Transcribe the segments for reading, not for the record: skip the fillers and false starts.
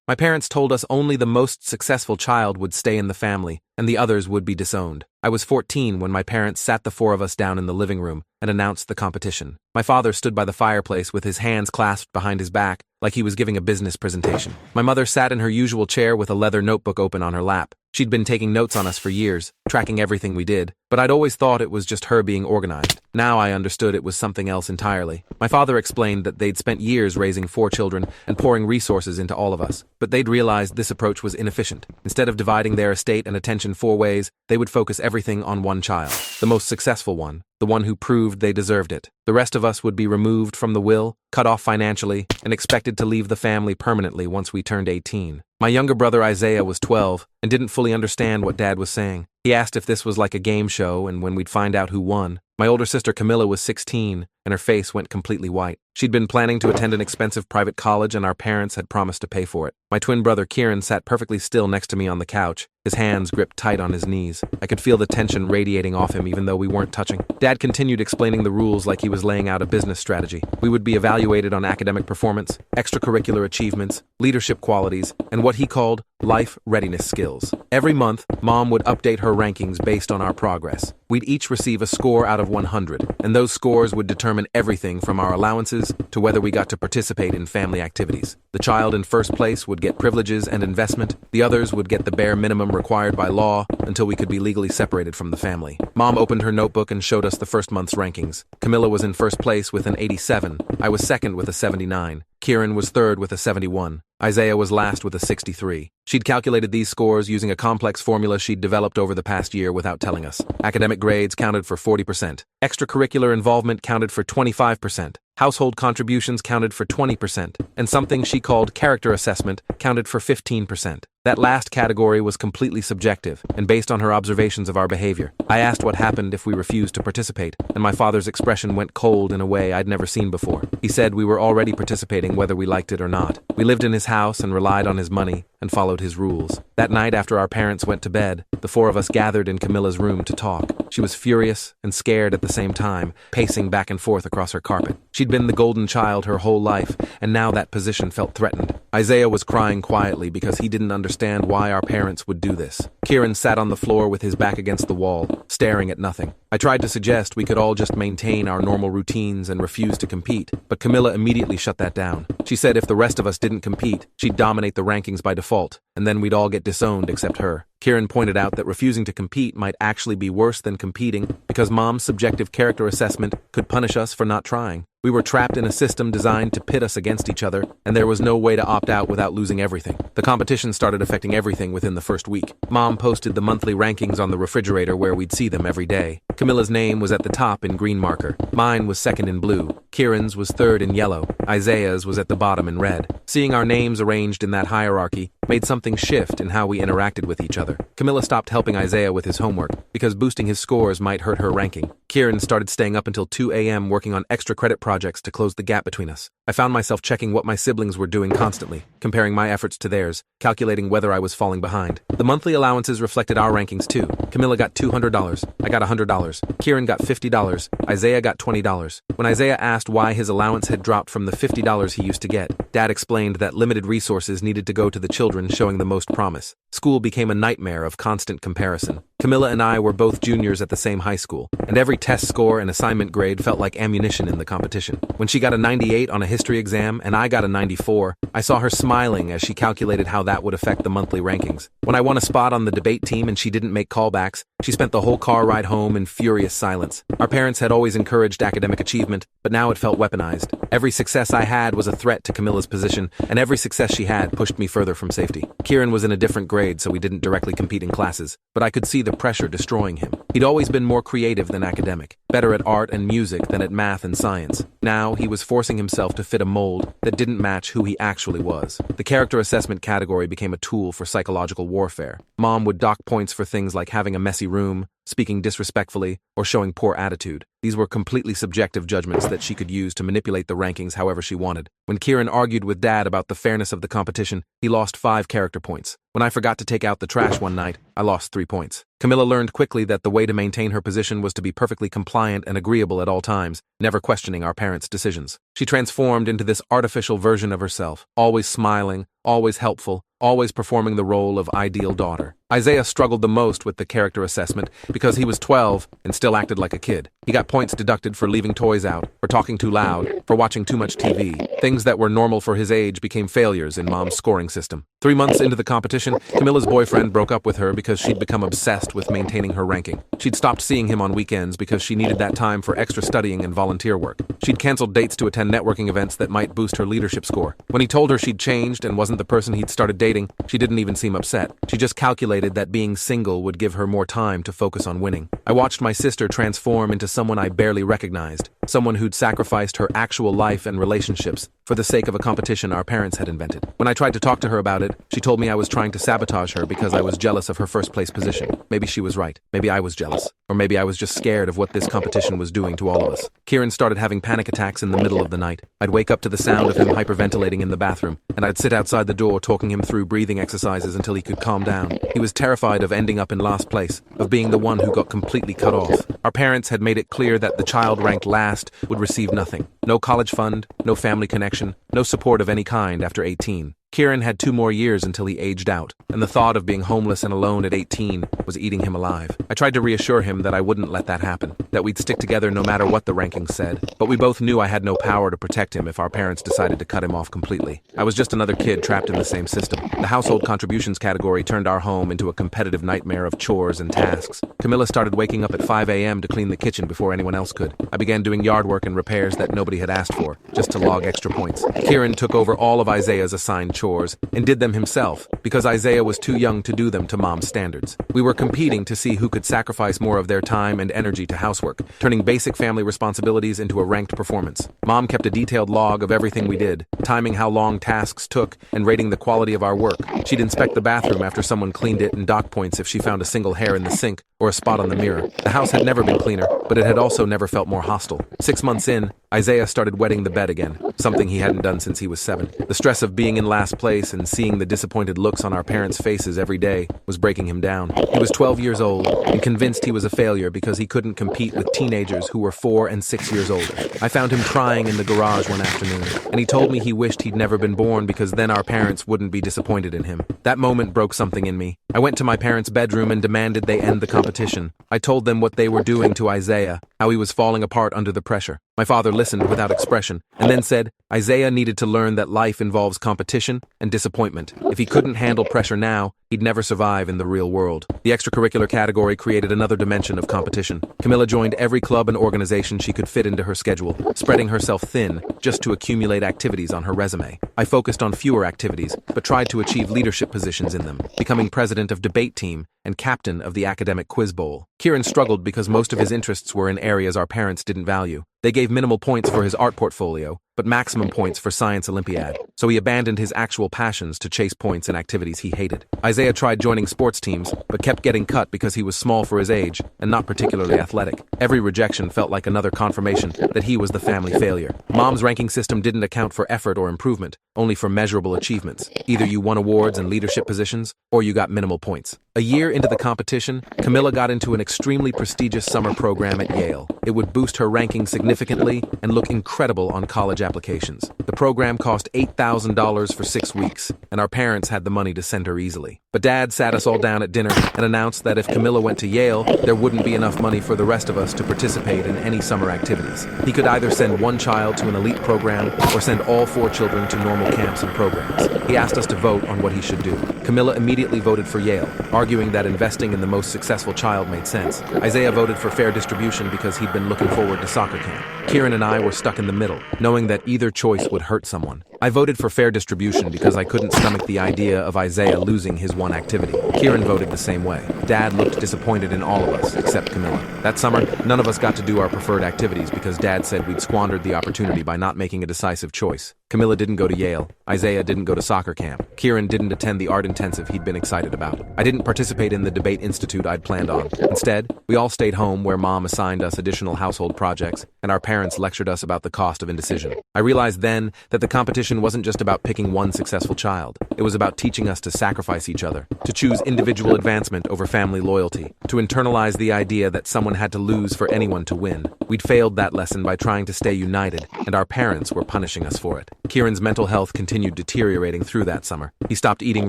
My parents told us only the most successful child would stay in the family, and the others would be disowned. I was 14 when my parents sat the four of us down in the living room and announced the competition. My father stood by the fireplace with his hands clasped behind his back, like he was giving a business presentation. My mother sat in her usual chair with a leather notebook open on her lap. She'd been taking notes on us for years, tracking everything we did, but I'd always thought it was just her being organized. Now I understood it was something else entirely. My father explained that they'd spent years raising 4 children and pouring resources into all of us, but they'd realized this approach was inefficient. Instead of dividing their estate and attention 4 ways, they would focus everything on one child, the most successful one, the one who proved they deserved it. The rest of us would be removed from the will, cut off financially, and expected to leave the family permanently once we turned 18. My younger brother Isaiah was 12 and didn't fully understand what Dad was saying. He asked if this was like a game show and when we'd find out who won. My older sister Camilla was 16, and her face went completely white. She'd been planning to attend an expensive private college, and our parents had promised to pay for it. My twin brother Kieran sat perfectly still next to me on the couch, his hands gripped tight on his knees. I could feel the tension radiating off him even though we weren't touching. Dad continued explaining the rules like he was laying out a business strategy. We would be evaluated on academic performance, extracurricular achievements, leadership qualities, and what he called life readiness skills. Every month, Mom would update her rankings based on our progress. We'd each receive a score out of 100, and those scores would determine everything from our allowances to whether we got to participate in family activities. The child in first place would get privileges and investment, the others would get the bare minimum required by law until we could be legally separated from the family. Mom opened her notebook and showed us the first month's rankings. Camilla was in first place with an 87, I was second with a 79. Kieran was third with a 71. Isaiah was last with a 63. She'd calculated these scores using a complex formula she'd developed over the past year without telling us. Academic grades counted for 40%. Extracurricular involvement counted for 25%. Household contributions counted for 20%, and something she called character assessment counted for 15%. That last category was completely subjective and based on her observations of our behavior. I asked what happened if we refused to participate, and my father's expression went cold in a way I'd never seen before. He said we were already participating whether we liked it or not. We lived in his house and relied on his money and followed his rules. That night after our parents went to bed, the 4 of us gathered in Camilla's room to talk. She was furious and scared at the same time, pacing back and forth across her carpet. She'd been the golden child her whole life, and now that position felt threatened. Isaiah was crying quietly because he didn't understand why our parents would do this. Kieran sat on the floor with his back against the wall, staring at nothing. I tried to suggest we could all just maintain our normal routines and refuse to compete, but Camilla immediately shut that down. She said if the rest of us didn't compete, she'd dominate the rankings by default, and then we'd all get disowned except her. Kieran pointed out that refusing to compete might actually be worse than competing because Mom's subjective character assessment could punish us for not trying. We were trapped in a system designed to pit us against each other, and there was no way to opt out without losing everything. The competition started affecting everything within the first week. Mom posted the monthly rankings on the refrigerator where we'd see them every day. Camilla's name was at the top in green marker. Mine was second in blue. Kieran's was third in yellow. Isaiah's was at the bottom in red. Seeing our names arranged in that hierarchy made something shift in how we interacted with each other. Camilla stopped helping Isaiah with his homework because boosting his scores might hurt her ranking. Kieran started staying up until 2 a.m. working on extra credit projects to close the gap between us. I found myself checking what my siblings were doing constantly, comparing my efforts to theirs, calculating whether I was falling behind. The monthly allowances reflected our rankings too. Camilla got $200. I got $100. Kieran got $50. Isaiah got $20. When Isaiah asked why his allowance had dropped from the $50 he used to get, Dad explained that limited resources needed to go to the children showing the most promise. School became a nightmare of constant comparison. Camilla and I were both juniors at the same high school, and every test score and assignment grade felt like ammunition in the competition. When she got a 98 on a history exam and I got a 94, I saw her smiling as she calculated how that would affect the monthly rankings. When I won a spot on the debate team and she didn't make callbacks, she spent the whole car ride home in furious silence. Our parents had always encouraged academic achievement, but now it felt weaponized. Every success I had was a threat to Camilla's position, and every success she had pushed me further from safety. Kieran was in a different grade, so we didn't directly compete in classes, but I could see the pressure destroying him. He'd always been more creative than academic, better at art and music than at math and science. Now he was forcing himself to fit a mold that didn't match who he actually was. The character assessment category became a tool for psychological warfare. Mom would dock points for things like having a messy room, speaking disrespectfully, or showing poor attitude. These were completely subjective judgments that she could use to manipulate the rankings however she wanted. When Kieran argued with Dad about the fairness of the competition, he lost 5 character points. When I forgot to take out the trash one night, I lost 3 points. Camilla learned quickly that the way to maintain her position was to be perfectly compliant and agreeable at all times, never questioning our parents' decisions. She transformed into this artificial version of herself, always smiling, always helpful, always performing the role of ideal daughter. Isaiah struggled the most with the character assessment because he was 12 and still acted like a kid. He got points deducted for leaving toys out, for talking too loud, for watching too much TV. Things that were normal for his age became failures in Mom's scoring system. 3 months into the competition, Camilla's boyfriend broke up with her because she'd become obsessed with maintaining her ranking. She'd stopped seeing him on weekends because she needed that time for extra studying and volunteer work. She'd canceled dates to attend networking events that might boost her leadership score. When he told her she'd changed and wasn't the person he'd started dating, she didn't even seem upset. She just calculated that being single would give her more time to focus on winning. I watched my sister transform into someone I barely recognized, someone who'd sacrificed her actual life and relationships for the sake of a competition our parents had invented. When I tried to talk to her about it, she told me I was trying to sabotage her because I was jealous of her first-place position. Maybe she was right. Maybe I was jealous. Or maybe I was just scared of what this competition was doing to all of us. Kieran started having panic attacks in the middle of the night. I'd wake up to the sound of him hyperventilating in the bathroom, and I'd sit outside the door talking him through breathing exercises until he could calm down. He was terrified of ending up in last place, of being the one who got completely cut off. Our parents had made it clear that the child ranked last would receive nothing. No college fund, no family connection, no support of any kind after 18. Kieran had 2 more years until he aged out, and the thought of being homeless and alone at 18 was eating him alive. I tried to reassure him that I wouldn't let that happen, that we'd stick together no matter what the rankings said, but we both knew I had no power to protect him if our parents decided to cut him off completely. I was just another kid trapped in the same system. The household contributions category turned our home into a competitive nightmare of chores and tasks. Camilla started waking up at 5 a.m. to clean the kitchen before anyone else could. I began doing yard work and repairs that nobody had asked for, just to log extra points. Kieran took over all of Isaiah's assigned chores and did them himself because Isaiah was too young to do them to Mom's standards. We were competing to see who could sacrifice more of their time and energy to housework, turning basic family responsibilities into a ranked performance. Mom kept a detailed log of everything we did, timing how long tasks took and rating the quality of our work. She'd inspect the bathroom after someone cleaned it and dock points if she found a single hair in the sink or a spot on the mirror. The house had never been cleaner, but it had also never felt more hostile. 6 months in, Isaiah started wetting the bed again, something he hadn't done since he was 7. The stress of being in last place and seeing the disappointed looks on our parents' faces every day was breaking him down. He was 12 years old and convinced he was a failure because he couldn't compete with teenagers who were 4 and 6 years older. I found him crying in the garage one afternoon, and he told me he wished he'd never been born because then our parents wouldn't be disappointed in him. That moment broke something in me. I went to my parents' bedroom and demanded they end the competition. I told them what they were doing to Isaiah, how he was falling apart under the pressure. My father listened without expression, and then said Isaiah needed to learn that life involves competition and disappointment. If he couldn't handle pressure now, he'd never survive in the real world. The extracurricular category created another dimension of competition. Camilla joined every club and organization she could fit into her schedule, spreading herself thin just to accumulate activities on her resume. I focused on fewer activities, but tried to achieve leadership positions in them, becoming president of debate team and captain of the academic quiz bowl. Kieran struggled because most of his interests were in areas our parents didn't value. They gave minimal points for his art portfolio, but maximum points for Science Olympiad, so he abandoned his actual passions to chase points in activities he hated. Isaiah tried joining sports teams, but kept getting cut because he was small for his age and not particularly athletic. Every rejection felt like another confirmation that he was the family failure. Mom's ranking system didn't account for effort or improvement, only for measurable achievements. Either you won awards and leadership positions, or you got minimal points. A year into the competition, Camilla got into an extremely prestigious summer program at Yale. It would boost her ranking significantly and look incredible on college applications. The program cost $8,000 for 6 weeks, and our parents had the money to send her easily. But Dad sat us all down at dinner and announced that if Camilla went to Yale, there wouldn't be enough money for the rest of us to participate in any summer activities. He could either send one child to an elite program or send all 4 children to normal camps and programs. He asked us to vote on what he should do. Camilla immediately voted for Yale, arguing that investing in the most successful child made sense. Isaiah voted for fair distribution because he'd been looking forward to soccer camp. Kieran and I were stuck in the middle, knowing that either choice would hurt someone. I voted for fair distribution because I couldn't stomach the idea of Isaiah losing his one activity. Kieran voted the same way. Dad looked disappointed in all of us, except Camilla. That summer, none of us got to do our preferred activities because Dad said we'd squandered the opportunity by not making a decisive choice. Camilla didn't go to Yale. Isaiah didn't go to soccer camp. Kieran didn't attend the art intensive he'd been excited about. I didn't participate in the debate institute I'd planned on. Instead, we all stayed home where Mom assigned us additional household projects, and our parents lectured us about the cost of indecision. I realized then that the competition wasn't just about picking one successful child. It was about teaching us to sacrifice each other, to choose individual advancement over family loyalty, to internalize the idea that someone had to lose for anyone to win. We'd failed that lesson by trying to stay united, and our parents were punishing us for it. Kieran's mental health continued deteriorating through that summer. He stopped eating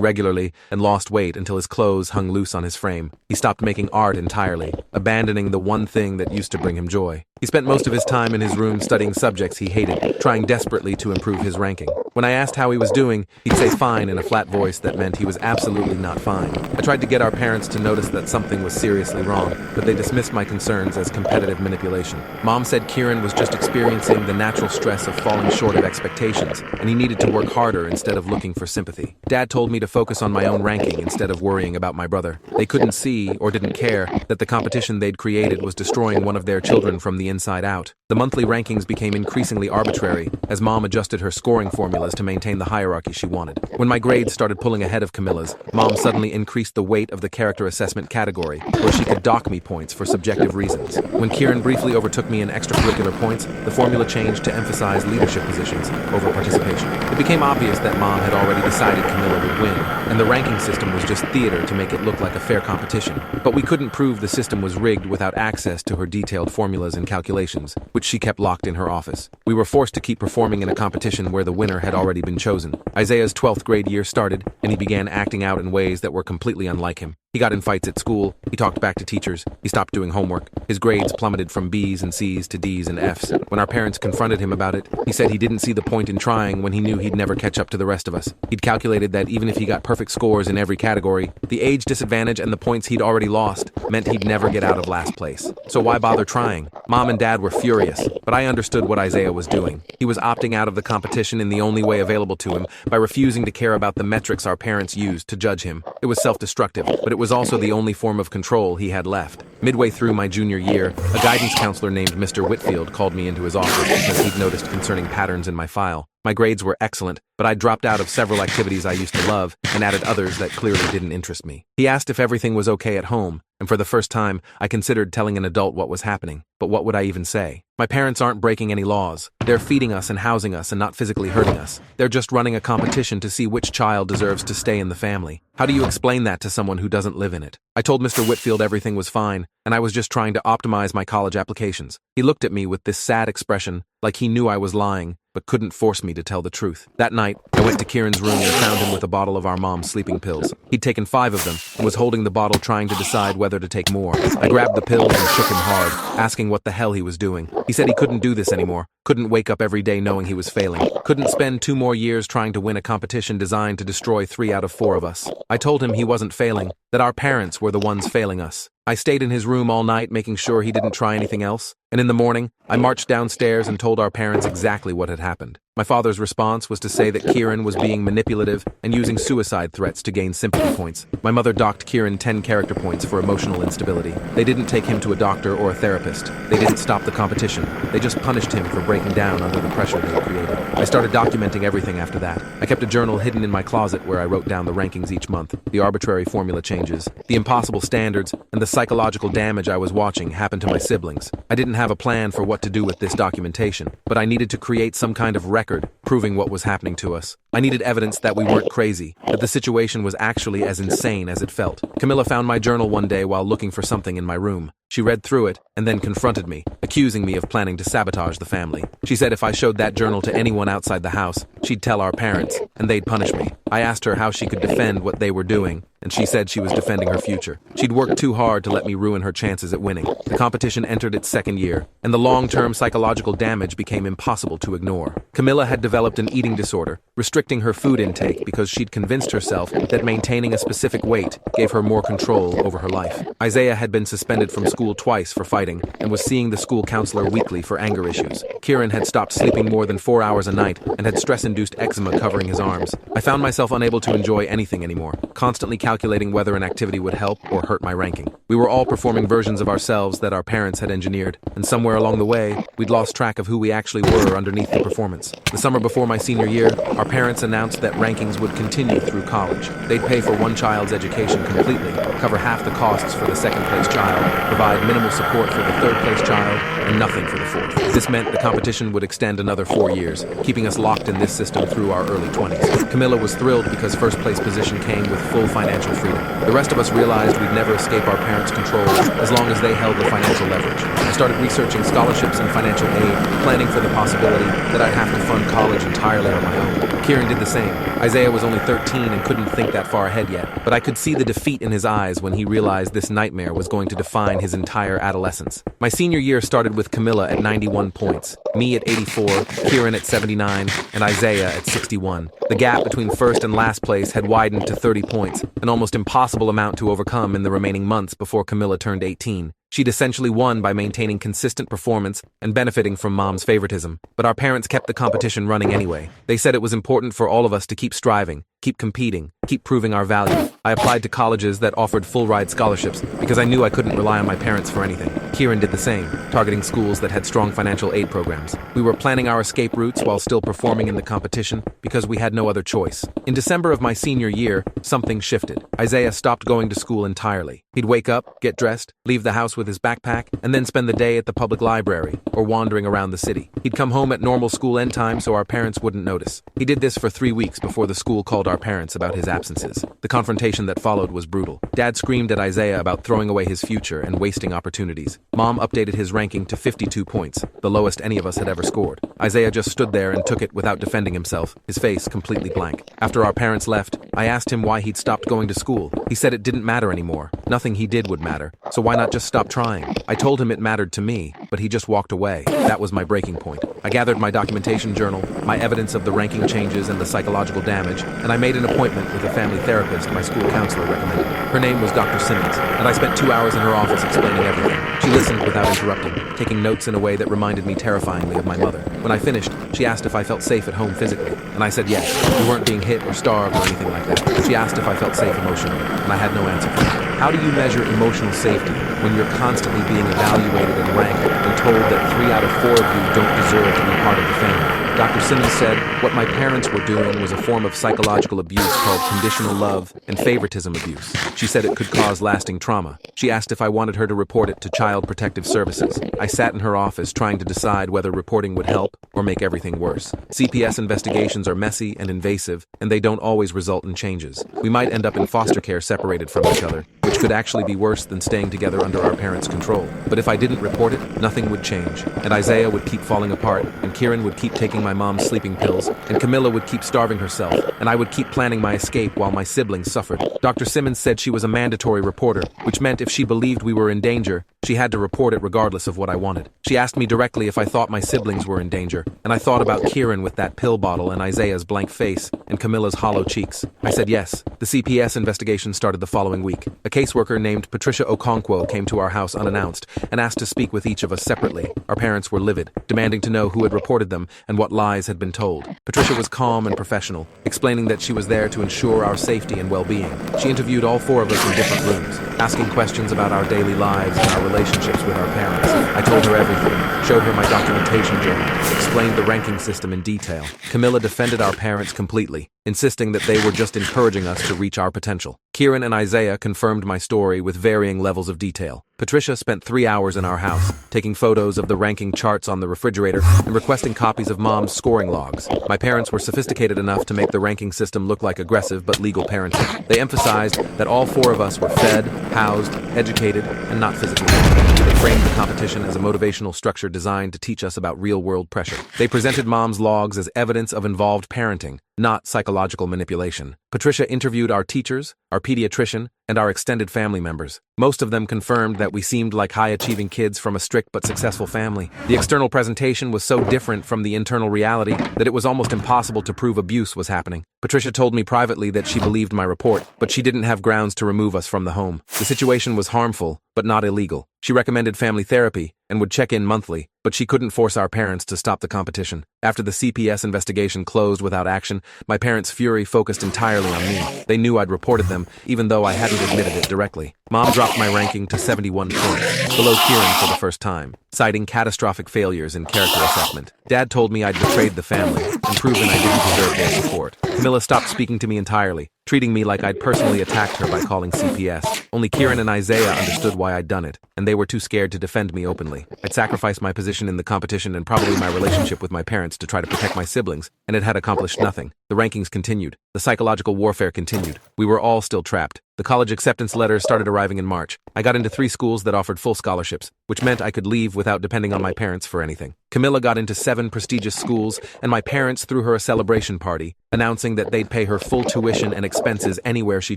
regularly and lost weight until his clothes hung loose on his frame. He stopped making art entirely, abandoning the one thing that used to bring him joy. He spent most of his time in his room studying subjects he hated, trying desperately to improve his ranking. When I asked how he was doing, he'd say fine in a flat voice that meant he was absolutely not fine. I tried to get our parents to notice that something was seriously wrong, but they dismissed my concerns as competitive manipulation. Mom said Kieran was just experiencing the natural stress of falling short of expectations, and he needed to work harder instead of looking for sympathy. Dad told me to focus on my own ranking instead of worrying about my brother. They couldn't see, or didn't care, that the competition they'd created was destroying one of their children from the inside out. The monthly rankings became increasingly arbitrary as Mom adjusted her scoring formulas to maintain the hierarchy she wanted. When my grades started pulling ahead of Camilla's, Mom suddenly increased the weight of the character assessment category, where she could dock me points for subjective reasons. When Kieran briefly overtook me in extracurricular points, the formula changed to emphasize leadership positions over participation. It became obvious that Mom had already decided Camilla would win, and the ranking system was just theater to make it look like a fair competition. But we couldn't prove the system was rigged without access to her detailed formulas and calculations, which she kept locked in her office. We were forced to keep performing in a competition where the winner had already been chosen. Isaiah's 12th grade year started, and he began acting out in ways that were completely unlike him. He got in fights at school, he talked back to teachers, he stopped doing homework. His grades plummeted from B's and C's to D's and F's. When our parents confronted him about it, he said he didn't see the point in trying when he knew he'd never catch up to the rest of us. He'd calculated that even if he got perfect scores in every category, the age disadvantage and the points he'd already lost meant he'd never get out of last place. So why bother trying? Mom and Dad were furious, but I understood what Isaiah was doing. He was opting out of the competition in the only way available to him, by refusing to care about the metrics our parents used to judge him. It was self-destructive, but it was also the only form of control he had left. Midway through my junior year, a guidance counselor named Mr. Whitfield called me into his office because he'd noticed concerning patterns in my file. My grades were excellent, but I dropped out of several activities I used to love and added others that clearly didn't interest me. He asked if everything was okay at home, and for the first time, I considered telling an adult what was happening. But what would I even say? My parents aren't breaking any laws. They're feeding us and housing us and not physically hurting us. They're just running a competition to see which child deserves to stay in the family. How do you explain that to someone who doesn't live in it? I told Mr. Whitfield everything was fine, and I was just trying to optimize my college applications. He looked at me with this sad expression, like he knew I was lying, but couldn't force me to tell the truth. That night, I went to Kieran's room and found him with a bottle of our mom's sleeping pills. He'd taken 5 of them and was holding the bottle trying to decide whether to take more. I grabbed the pills and shook him hard, asking what the hell he was doing. He said he couldn't do this anymore, couldn't wake up every day knowing he was failing, couldn't spend 2 more years trying to win a competition designed to destroy 3 out of 4 of us. I told him he wasn't failing, that our parents were the ones failing us. I stayed in his room all night making sure he didn't try anything else, and in the morning, I marched downstairs and told our parents exactly what had happened. My father's response was to say that Kieran was being manipulative and using suicide threats to gain sympathy points. My mother docked Kieran 10 character points for emotional instability. They didn't take him to a doctor or a therapist. They didn't stop the competition. They just punished him for breaking down under the pressure they created. I started documenting everything after that. I kept a journal hidden in my closet where I wrote down the rankings each month, the arbitrary formula changes, the impossible standards, and the psychological damage I was watching happen to my siblings. I didn't have a plan for what to do with this documentation, but I needed to create some kind of record proving what was happening to us. I needed evidence that we weren't crazy, that the situation was actually as insane as it felt. Camilla found my journal one day while looking for something in my room. She read through it and then confronted me, accusing me of planning to sabotage the family. She said if I showed that journal to anyone outside the house, she'd tell our parents, and they'd punish me. I asked her how she could defend what they were doing, and she said she was defending her future. She'd worked too hard to let me ruin her chances at winning. The competition entered its 2nd year, and the long-term psychological damage became impossible to ignore. Camilla had developed an eating disorder, restricting restricting her food intake because she'd convinced herself that maintaining a specific weight gave her more control over her life. Isaiah had been suspended from school twice for fighting and was seeing the school counselor weekly for anger issues. Kieran had stopped sleeping more than 4 hours a night and had stress-induced eczema covering his arms. I found myself unable to enjoy anything anymore, constantly calculating whether an activity would help or hurt my ranking. We were all performing versions of ourselves that our parents had engineered, and somewhere along the way, we'd lost track of who we actually were underneath the performance. The summer before my senior year, our parents announced that rankings would continue through college. They'd pay for one child's education completely, cover half the costs for the second-place child, provide minimal support for the third-place child, and nothing for the fourth. This meant the competition would extend another 4 years, keeping us locked in this system through our early 20s. Camilla was thrilled because first-place position came with full financial freedom. The rest of us realized we'd never escape our parents' control as long as they held the financial leverage. I started researching scholarships and financial aid, planning for the possibility that I'd have to fund college entirely on my own. Kieran did the same. Isaiah was only 13 and couldn't think that far ahead yet, but I could see the defeat in his eyes when he realized this nightmare was going to define his entire adolescence. My senior year started with Camilla at 91 points, me at 84, Kieran at 79, and Isaiah at 61. The gap between first and last place had widened to 30 points, an almost impossible amount to overcome in the remaining months before Camilla turned 18. She'd essentially won by maintaining consistent performance and benefiting from Mom's favoritism. But our parents kept the competition running anyway. They said it was important for all of us to keep striving, keep competing, keep proving our value. I applied to colleges that offered full-ride scholarships because I knew I couldn't rely on my parents for anything. Kieran did the same, targeting schools that had strong financial aid programs. We were planning our escape routes while still performing in the competition because we had no other choice. In December of my senior year, something shifted. Isaiah stopped going to school entirely. He'd wake up, get dressed, leave the house with his backpack, and then spend the day at the public library or wandering around the city. He'd come home at normal school end time so our parents wouldn't notice. He did this for 3 weeks before the school called our parents about his absences. The confrontation that followed was brutal. Dad screamed at Isaiah about throwing away his future and wasting opportunities. Mom updated his ranking to 52 points, the lowest any of us had ever scored. Isaiah just stood there and took it without defending himself, his face completely blank. After our parents left, I asked him why he'd stopped going to school. He said it didn't matter anymore. Nothing he did would matter, so why not just stop trying? I told him it mattered to me, but he just walked away. That was my breaking point. I gathered my documentation journal, my evidence of the ranking changes and the psychological damage, and I made an appointment with a family therapist my school counselor recommended. Her name was Dr. Simmons, and I spent 2 hours in her office explaining everything. She listened without interrupting, taking notes in a way that reminded me terrifyingly of my mother. When I finished, she asked if I felt safe at home physically, and I said yes. We weren't being hit or starved or anything like that. She asked if I felt safe emotionally, and I had no answer for her. How do you measure emotional safety when you're constantly being evaluated and ranked and told that 3 out of 4 of you don't deserve to be part of the family? Dr. Simmons said what my parents were doing was a form of psychological abuse called conditional love and favoritism abuse. She said it could cause lasting trauma. She asked if I wanted her to report it to Child Protective Services. I sat in her office trying to decide whether reporting would help or make everything worse. CPS investigations are messy and invasive, and they don't always result in changes. We might end up in foster care separated from each other, which could actually be worse than staying together under our parents' control. But if I didn't report it, nothing would change, and Isaiah would keep falling apart, and Kieran would keep taking my mom's sleeping pills, and Camilla would keep starving herself, and I would keep planning my escape while my siblings suffered. Dr. Simmons said she was a mandatory reporter, which meant if she believed we were in danger, she had to report it regardless of what I wanted. She asked me directly if I thought my siblings were in danger, and I thought about Kieran with that pill bottle and Isaiah's blank face and Camilla's hollow cheeks. I said yes. The CPS investigation started the following week. A caseworker named Patricia Okonkwo came to our house unannounced and asked to speak with each of us separately. Our parents were livid, demanding to know who had reported them and what lies had been told. Patricia was calm and professional, explaining that she was there to ensure our safety and well-being. She interviewed all 4 of us in different rooms, asking questions about our daily lives and our relationships with our parents. I told her everything, showed her my documentation journal, explained the ranking system in detail. Camilla defended our parents completely, insisting that they were just encouraging us to reach our potential. Kieran and Isaiah confirmed my story with varying levels of detail. Patricia spent 3 hours in our house, taking photos of the ranking charts on the refrigerator and requesting copies of Mom's scoring logs. My parents were sophisticated enough to make the ranking system look like aggressive but legal parenting. They emphasized that all 4 of us were fed, housed, educated, and not physically harmed. They framed the competition as a motivational structure designed to teach us about real-world pressure. They presented Mom's logs as evidence of involved parenting, not psychological manipulation. Patricia interviewed our teachers, our pediatrician, and our extended family members. Most of them confirmed that we seemed like high-achieving kids from a strict but successful family. The external presentation was so different from the internal reality that it was almost impossible to prove abuse was happening. Patricia told me privately that she believed my report, but she didn't have grounds to remove us from the home. The situation was harmful, but not illegal. She recommended family therapy and would check in monthly, but she couldn't force our parents to stop the competition. After the CPS investigation closed without action, my parents' fury focused entirely on me. They knew I'd reported them, even though I hadn't admitted it directly. Mom dropped my ranking to 71 points, below Kieran for the first time, citing catastrophic failures in character assessment. Dad told me I'd betrayed the family and proven I didn't deserve their support. Camilla stopped speaking to me entirely, treating me like I'd personally attacked her by calling CPS. Only Kieran and Isaiah understood why I'd done it, and they were too scared to defend me openly. I'd sacrificed my position in the competition and probably my relationship with my parents to try to protect my siblings, and it had accomplished nothing. The rankings continued. The psychological warfare continued. We were all still trapped. The college acceptance letters started arriving in March. I got into 3 schools that offered full scholarships, which meant I could leave without depending on my parents for anything. Camilla got into 7 prestigious schools, and my parents threw her a celebration party, announcing that they'd pay her full tuition and expenses anywhere she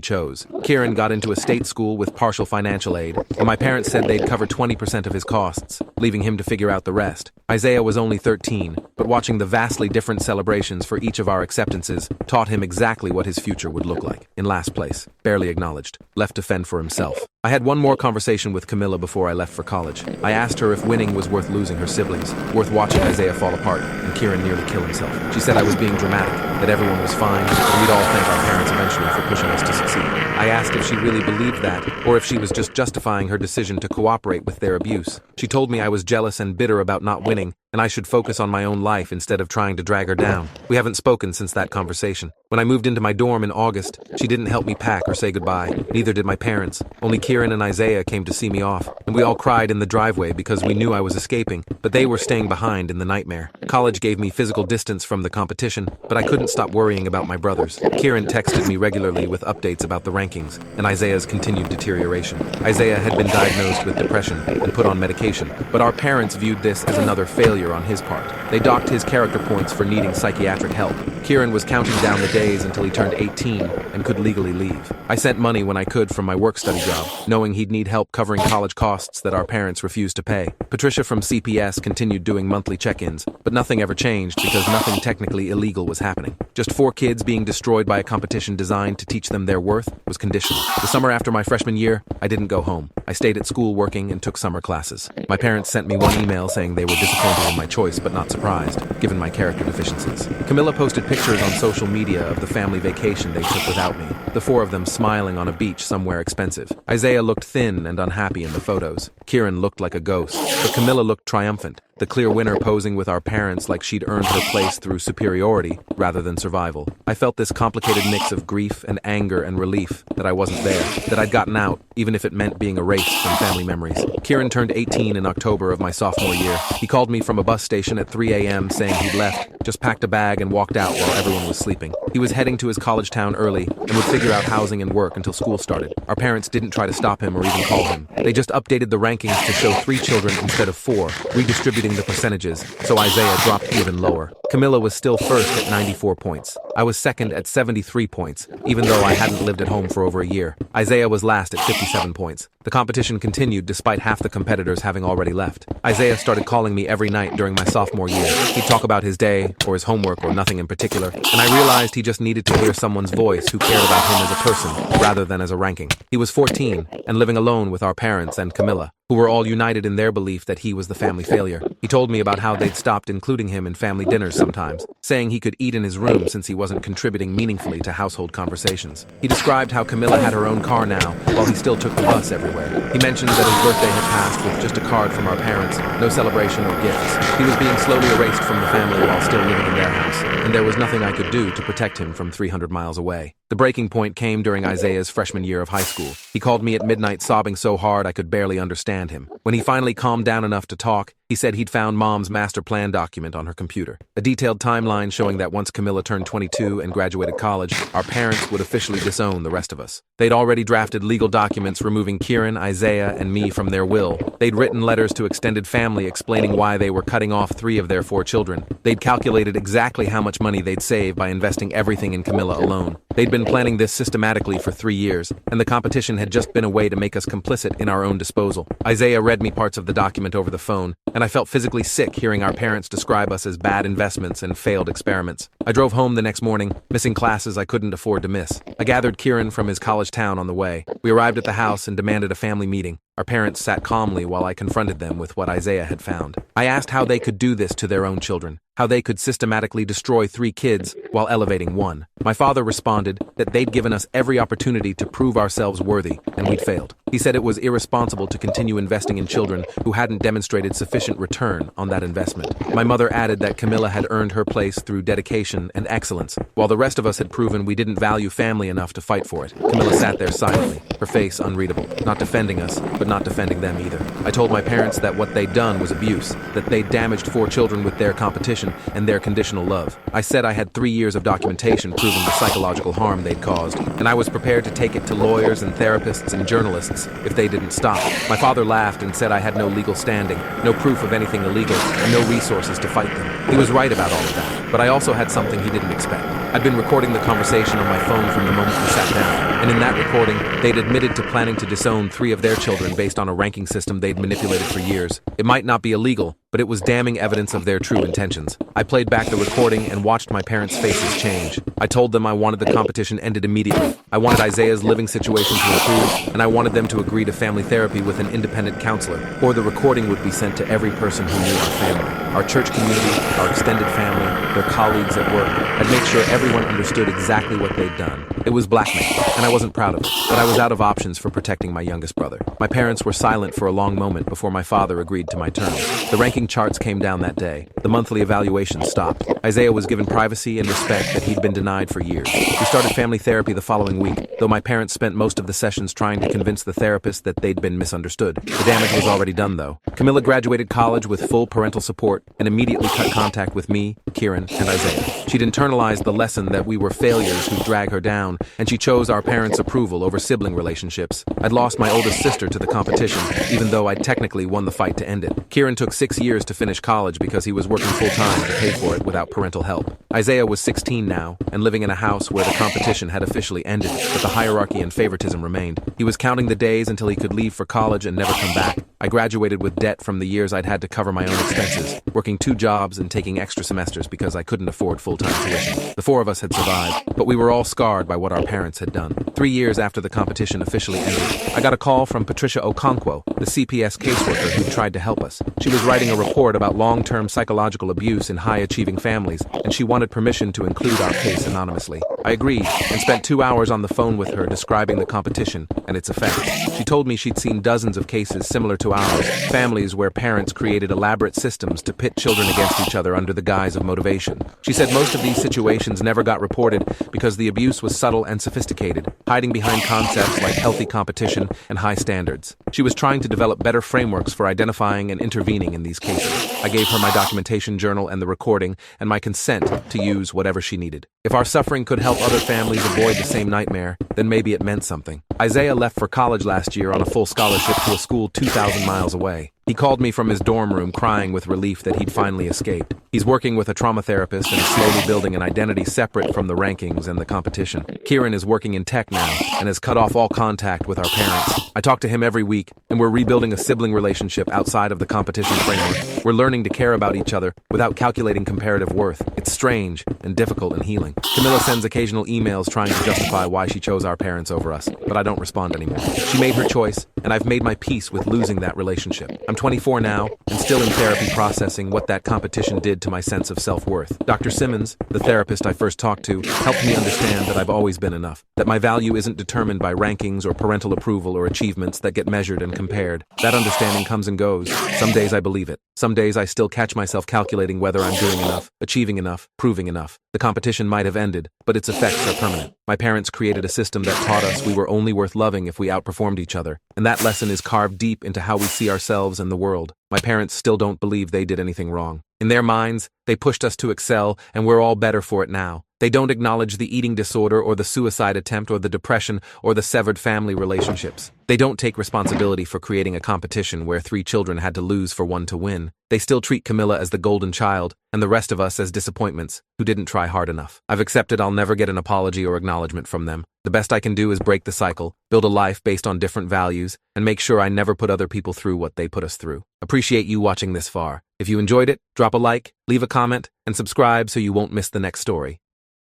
chose. Kieran got into a state school with partial financial aid, and my parents said they'd cover 20% of his costs, leaving him to figure out the rest. Isaiah was only 13, but watching the vastly different celebrations for each of our acceptances taught him exactly what his future would look like. In last place, barely acknowledged, left to fend for himself. I had one more conversation with Camilla before I left for college. I asked her if winning was worth losing her siblings, worth watching Isaiah fall apart and Kieran nearly kill himself. She said I was being dramatic, that everyone was fine, and we'd all thank our parents eventually for pushing us to succeed. I asked if she really believed that, or if she was just justifying her decision to cooperate with their abuse. She told me I was jealous and bitter about not winning, and I should focus on my own life instead of trying to drag her down. We haven't spoken since that conversation. When I moved into my dorm in August, she didn't help me pack or say goodbye. Neither did my parents. Only Kieran and Isaiah came to see me off, and we all cried in the driveway because we knew I was escaping, but they were staying behind in the nightmare. College gave me physical distance from the competition, but I couldn't stop worrying about my brothers. Kieran texted me regularly with updates about the rankings and Isaiah's continued deterioration. Isaiah had been diagnosed with depression and put on medication, but our parents viewed this as another failure on his part. They docked his character points for needing psychiatric help. Kieran was counting down the days until he turned 18 and could legally leave. I sent money when I could from my work-study job, knowing he'd need help covering college costs that our parents refused to pay. Patricia from CPS continued doing monthly check-ins, but nothing ever changed because nothing technically illegal was happening. Just 4 kids being destroyed by a competition designed to teach them their worth was conditional. The summer after my freshman year, I didn't go home. I stayed at school working and took summer classes. My parents sent me one email saying they were disappointed in my choice but not surprised, given my character deficiencies. Camilla posted pictures on social media of the family vacation they took without me, the 4 of them smiling on a beach somewhere expensive. Isaiah looked thin and unhappy in the photos. Kieran looked like a ghost, but Camilla looked triumphant, the clear winner posing with our parents like she'd earned her place through superiority rather than survival. I felt this complicated mix of grief and anger and relief that I wasn't there, that I'd gotten out, even if it meant being erased from family memories. Kieran turned 18 in October of my sophomore year. He called me from a bus station at 3 a.m. saying he'd left, just packed a bag and walked out while everyone was sleeping. He was heading to his college town early and would figure out housing and work until school started. Our parents didn't try to stop him or even call him. They just updated the rankings to show 3 children instead of 4, redistributing the percentages, so Isaiah dropped even lower. Camilla was still first at 94 points. I was second at 73 points, even though I hadn't lived at home for over a year. Isaiah was last at 57 points. The competition continued despite half the competitors having already left. Isaiah started calling me every night during my sophomore year. He'd talk about his day, or his homework, or nothing in particular, and I realized he just needed to hear someone's voice who cared about him as a person, rather than as a ranking. He was 14, and living alone with our parents and Camilla, who were all united in their belief that he was the family failure. He told me about how they'd stopped including him in family dinners sometimes, saying he could eat in his room since he wasn't contributing meaningfully to household conversations. He described how Camilla had her own car now, while he still took the bus everywhere. He mentioned that his birthday had passed with just a card from our parents, no celebration or gifts. He was being slowly erased from the family while still living in their house, and there was nothing I could do to protect him from 300 miles away. The breaking point came during Isaiah's freshman year of high school. He called me at midnight sobbing so hard I could barely understand him. When he finally calmed down enough to talk, He said he'd found Mom's master plan document on her computer. A detailed timeline showing that once Camilla turned 22 and graduated college, our parents would officially disown the rest of us. They'd already drafted legal documents removing Kieran, Isaiah, and me from their will. They'd written letters to extended family explaining why they were cutting off 3 of their 4 children. They'd calculated exactly how much money they'd save by investing everything in Camilla alone. They'd been planning this systematically for 3 years, and the competition had just been a way to make us complicit in our own disposal. Isaiah read me parts of the document over the phone, and I felt physically sick hearing our parents describe us as bad investments and failed experiments. I drove home the next morning, missing classes I couldn't afford to miss. I gathered Kieran from his college town on the way. We arrived at the house and demanded a family meeting. Our parents sat calmly while I confronted them with what Isaiah had found. I asked how they could do this to their own children, how they could systematically destroy 3 kids while elevating 1. My father responded that they'd given us every opportunity to prove ourselves worthy, and we'd failed. He said it was irresponsible to continue investing in children who hadn't demonstrated sufficient return on that investment. My mother added that Camilla had earned her place through dedication and excellence, while the rest of us had proven we didn't value family enough to fight for it. Camilla sat there silently, her face unreadable, not defending us, but not defending them either. I told my parents that what they'd done was abuse, that they'd damaged 4 children with their competition and their conditional love. I said I had 3 years of documentation proving the psychological harm they'd caused, and I was prepared to take it to lawyers and therapists and journalists if they didn't stop. My father laughed and said I had no legal standing, no proof of anything illegal, and no resources to fight them. He was right about all of that, but I also had something he didn't expect. I'd been recording the conversation on my phone from the moment we sat down, and in that recording, they'd admitted to planning to disown 3 of their children based on a ranking system they'd manipulated for years. It might not be illegal, but it was damning evidence of their true intentions. I played back the recording and watched my parents' faces change. I told them I wanted the competition ended immediately. I wanted Isaiah's living situation to improve, and I wanted them to agree to family therapy with an independent counselor, or the recording would be sent to every person who knew our family. Our church community, our extended family, their colleagues at work. I'd make sure everyone understood exactly what they'd done. It was blackmail, and I wasn't proud of it, but I was out of options for protecting my youngest brother. My parents were silent for a long moment before my father agreed to my terms. The ranking charts came down that day. The monthly evaluation stopped. Isaiah was given privacy and respect that he'd been denied for years. We started family therapy the following week, though my parents spent most of the sessions trying to convince the therapist that they'd been misunderstood. The damage was already done, though. Camilla graduated college with full parental support and immediately cut contact with me, Kieran, and Isaiah. She'd internalized the lesson that we were failures who drag her down, and she chose our parents' approval over sibling relationships. I'd lost my oldest sister to the competition, even though I'd technically won the fight to end it. Kieran took 6 years to finish college because he was working full-time to pay for it without parental help. Isaiah was 16 now, and living in a house where the competition had officially ended, but the hierarchy and favoritism remained. He was counting the days until he could leave for college and never come back. I graduated with debt from the years I'd had to cover my own expenses, working 2 jobs and taking extra semesters because I couldn't afford full-time tuition. The 4 of us had survived, but we were all scarred by what our parents had done. 3 years after the competition officially ended, I got a call from Patricia Okonkwo, the CPS caseworker who tried to help us. She was writing a report about long-term psychological abuse in high-achieving families, and she wanted permission to include our case anonymously. I agreed and spent 2 hours on the phone with her describing the competition and its effects. She told me she'd seen dozens of cases similar to ours, families where parents created elaborate systems to pit children against each other under the guise of motivation. She said most of these situations never got reported because the abuse was subtle and sophisticated, hiding behind concepts like healthy competition and high standards. She was trying to develop better frameworks for identifying and intervening in these cases. I gave her my documentation journal and the recording and my consent to use whatever she needed. If our suffering could help other families avoid the same nightmare, then maybe it meant something. Isaiah left for college last year on a full scholarship to a school 2,000 miles away. He called me from his dorm room crying with relief that he'd finally escaped. He's working with a trauma therapist and slowly building an identity separate from the rankings and the competition. Kieran is working in tech now and has cut off all contact with our parents. I talk to him every week, and we're rebuilding a sibling relationship outside of the competition framework. We're learning to care about each other without calculating comparative worth. It's strange and difficult and healing. Camilla sends occasional emails trying to justify why she chose our parents over us, but I don't respond anymore. She made her choice, and I've made my peace with losing that relationship. I'm 24 now, and still in therapy processing what that competition did to my sense of self-worth. Dr. Simmons, the therapist I first talked to, helped me understand that I've always been enough, that my value isn't determined by rankings or parental approval or achievements that get measured and compared. That understanding comes and goes. Some days I believe it. Some days I still catch myself calculating whether I'm doing enough, achieving enough, proving enough. The competition might have ended, but its effects are permanent. My parents created a system that taught us we were only worth loving if we outperformed each other, and that lesson is carved deep into how we see ourselves in the world. My parents still don't believe they did anything wrong. In their minds, they pushed us to excel, and we're all better for it now. They don't acknowledge the eating disorder or the suicide attempt or the depression or the severed family relationships. They don't take responsibility for creating a competition where 3 children had to lose for 1 to win. They still treat Camilla as the golden child and the rest of us as disappointments who didn't try hard enough. I've accepted I'll never get an apology or acknowledgement from them. The best I can do is break the cycle, build a life based on different values, and make sure I never put other people through what they put us through. Appreciate you watching this far. If you enjoyed it, drop a like, leave a comment, and subscribe so you won't miss the next story.